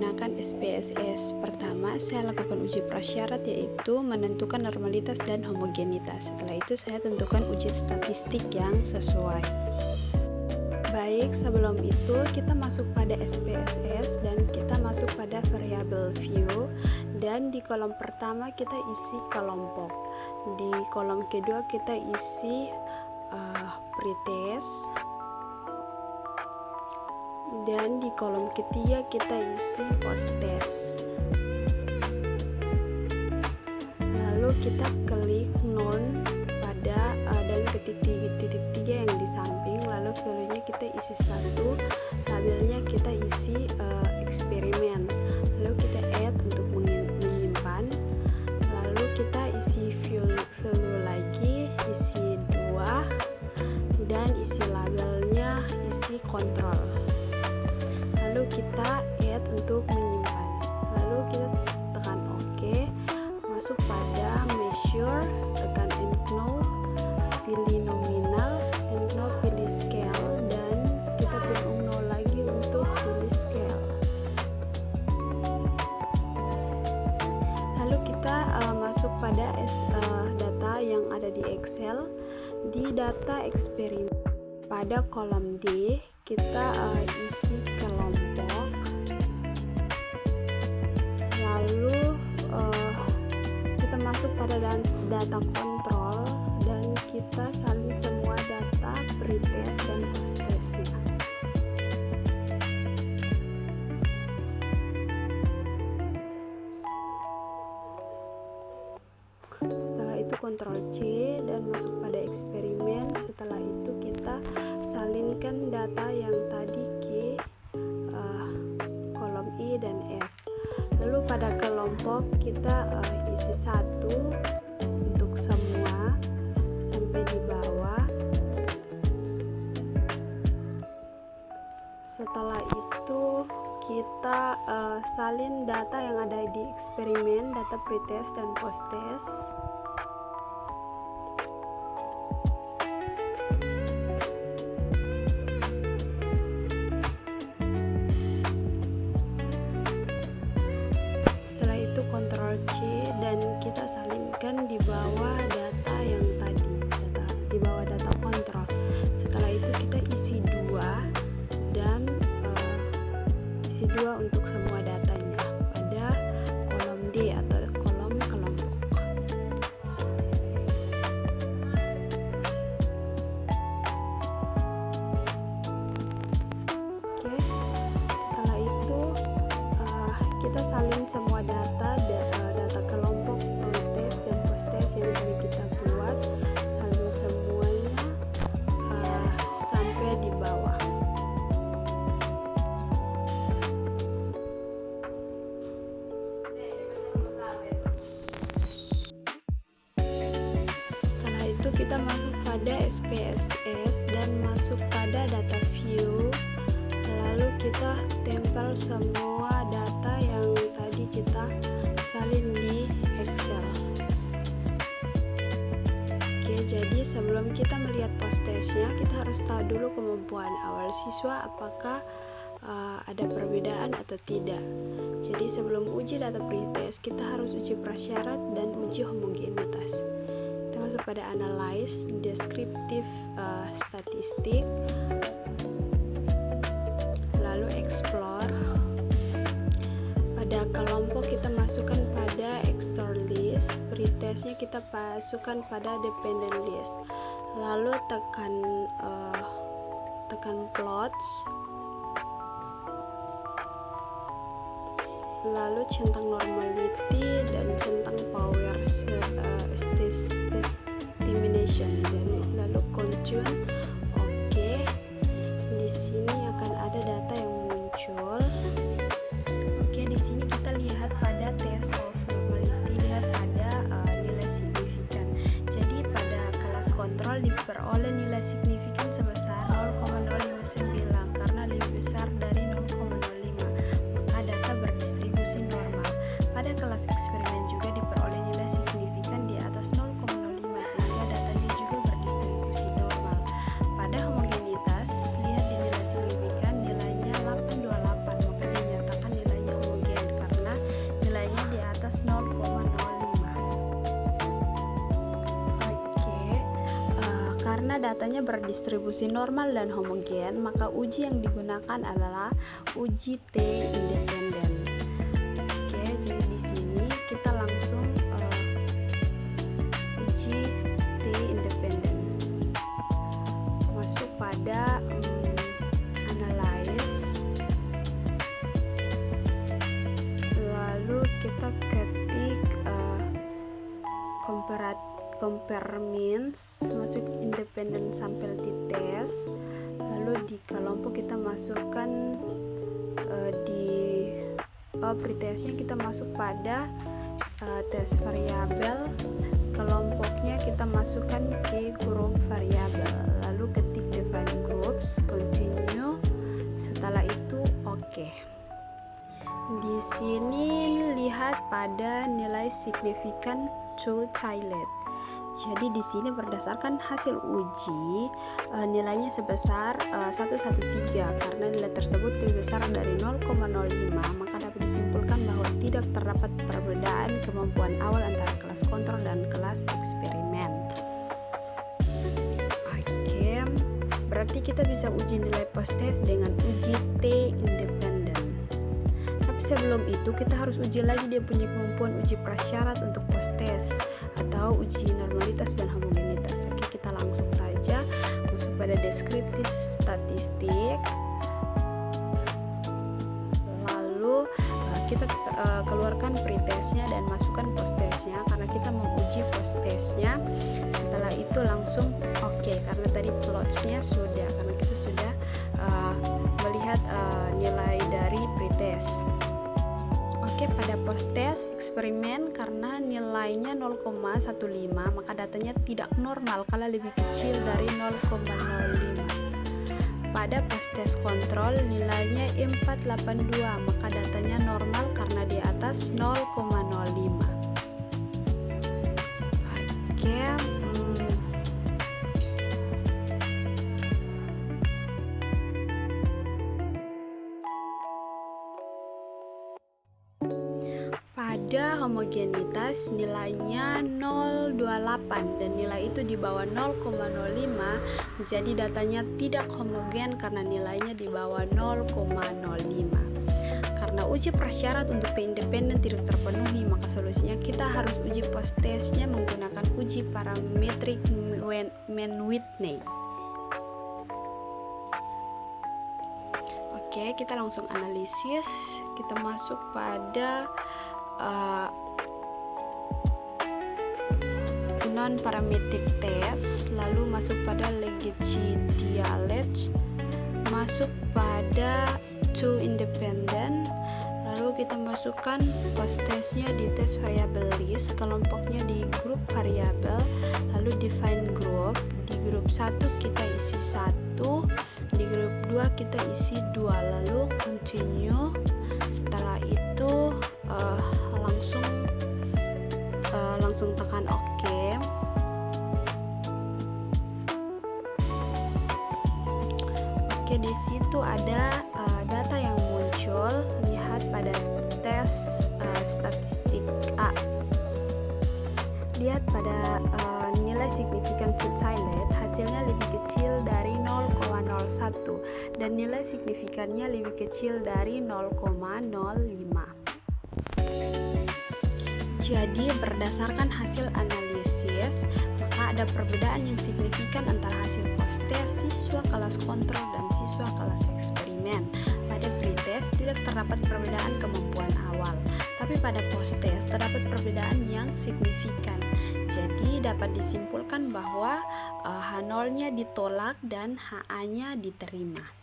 menggunakan SPSS. Pertama, saya lakukan uji prasyarat, yaitu menentukan normalitas dan homogenitas. Setelah itu saya tentukan uji statistik yang sesuai. Baik, sebelum itu kita masuk pada SPSS dan kita masuk pada variable view, dan di kolom pertama kita isi kelompok. Di kolom kedua kita isi pretest, dan di kolom ketiga kita isi post-test. Lalu kita klik none pada dan ketik tiga yang di samping, lalu value-nya kita isi 1, labelnya kita isi eksperimen, lalu kita add untuk menyimpan, lalu kita isi value lagi, isi 2, dan isi labelnya isi kontrol. Lalu kita add untuk menyimpan, lalu kita tekan OK, masuk pada measure, tekan engnode, pilih nominal, engnode pilih scale, dan kita pilih engnode lagi untuk pilih scale. Lalu kita masuk pada data yang ada di Excel, di data eksperimen. Pada kolom D kita isi kelompok, lalu kita masuk pada data kontrol, dan kita salin semua data pretest dan post-testnya. Setelah itu Ctrl C dan masuk pada eksperimen. Setelah itu kita salinkan data yang tadi ke kolom I dan F. Lalu pada kelompok kita isi 1 untuk semua sampai di bawah. Setelah itu kita salin data yang ada di eksperimen, data pretest dan post-test. Setelah itu Ctrl C dan kita salinkan di bawah data yang tadi, di bawah data kontrol. Setelah itu kita isi 2 dan isi 2 untuk semua datanya pada kolom D atau kolom kelompok. Oke, setelah itu kita salin semua data kelompok, pretest dan post-test yang tadi kita buat, salin semuanya sampai di bawah. Setelah itu kita masuk pada SPSS dan masuk pada data view, lalu kita tempel semua data yang tadi kita salin di Excel. Oke, jadi sebelum kita melihat post-testnya, kita harus tahu dulu kemampuan awal siswa apakah ada perbedaan atau tidak. Jadi sebelum uji data pretest, kita harus uji prasyarat dan uji homogenitas. Kita masuk pada analyze, descriptive statistik, lalu explore. Pada kelompok kita masukkan pada external list, pretestnya kita masukkan pada dependent list, lalu tekan plots, lalu centang normality dan centang power estimation. Jadi lalu continue. Oke, di sini akan ada data yang muncul. Oke, di sini kita lihat pada test of normality, lihat pada nilai signifikan. Jadi pada kelas kontrol diperoleh nilai signifikan sebesar 0,059 karena lebih besar dari 0,05, maka data berdistribusi normal. Pada kelas eksperimen juga diperoleh nilai signifikan di atas 0,05 sehingga datanya juga berdistribusi normal. Pada homogenitas, lihat di nilai signifikan nilainya 828, maka dinyatakan nilainya homogen. karena datanya berdistribusi normal dan homogen, maka uji yang digunakan adalah uji T independen. Oke, jadi di sini kita langsung uji T independen. Masuk pada analyze. Lalu kita ketik compare means, masuk independent sample t-test, lalu di kelompok kita masukkan di pretestnya kita masuk pada tes variabel, kelompoknya kita masukkan ke grup variabel, lalu ketik define groups, continue, setelah itu oke. Di sini lihat pada nilai signifikan to child. Jadi di sini berdasarkan hasil uji nilainya sebesar 113 karena nilai tersebut lebih besar dari 0,05, maka dapat disimpulkan bahwa tidak terdapat perbedaan kemampuan awal antara kelas kontrol dan kelas eksperimen. Oke, berarti kita bisa uji nilai post-test dengan uji T independen. Sebelum itu kita harus uji lagi dia punya kemampuan uji prasyarat untuk post-test atau uji normalitas dan homogenitas. Oke, kita langsung saja masuk pada deskriptif statistik. Lalu kita keluarkan pretestnya dan masukkan post-testnya karena kita menguji post-testnya. Setelah itu langsung oke, karena tadi plotsnya sudah, karena kita sudah melihat nilai dari pretest. Oke, pada post-test eksperimen karena nilainya 0,15 maka datanya tidak normal kalau lebih kecil dari 0,05. Pada post-test kontrol nilainya 482 maka datanya normal karena di atas 0,05. Oke, pada homogenitas nilainya 028 dan nilai itu di bawah 0,05, jadi datanya tidak homogen karena nilainya di bawah 0,05. Karena uji prasyarat untuk T independen tidak terpenuhi, maka solusinya kita harus uji post-testnya menggunakan uji parametrik Mann-Whitney. Oke, kita langsung analisis. Kita masuk pada non-parametric test, lalu masuk pada Legendre Dialect, masuk pada to independent, lalu kita masukkan post-testnya di tes variable list, kelompoknya di grup variabel, lalu define group. Di grup 1 kita isi 1, di grup 2 kita isi 2, lalu continue. Setelah itu langsung tekan OK. Oke, di situ ada data yang muncul. Lihat pada tes statistik A. Lihat pada nilai signifikan to child, hasilnya lebih kecil dari 0,01 dan nilai signifikannya lebih kecil dari 0,05. Jadi berdasarkan hasil analisis, maka ada perbedaan yang signifikan antara hasil post-test siswa kelas kontrol dan siswa kelas eksperimen. Pada pretest tidak terdapat perbedaan kemampuan awal, tapi pada post-test terdapat perbedaan yang signifikan. Jadi dapat disimpulkan bahwa H0-nya ditolak dan HA-nya diterima.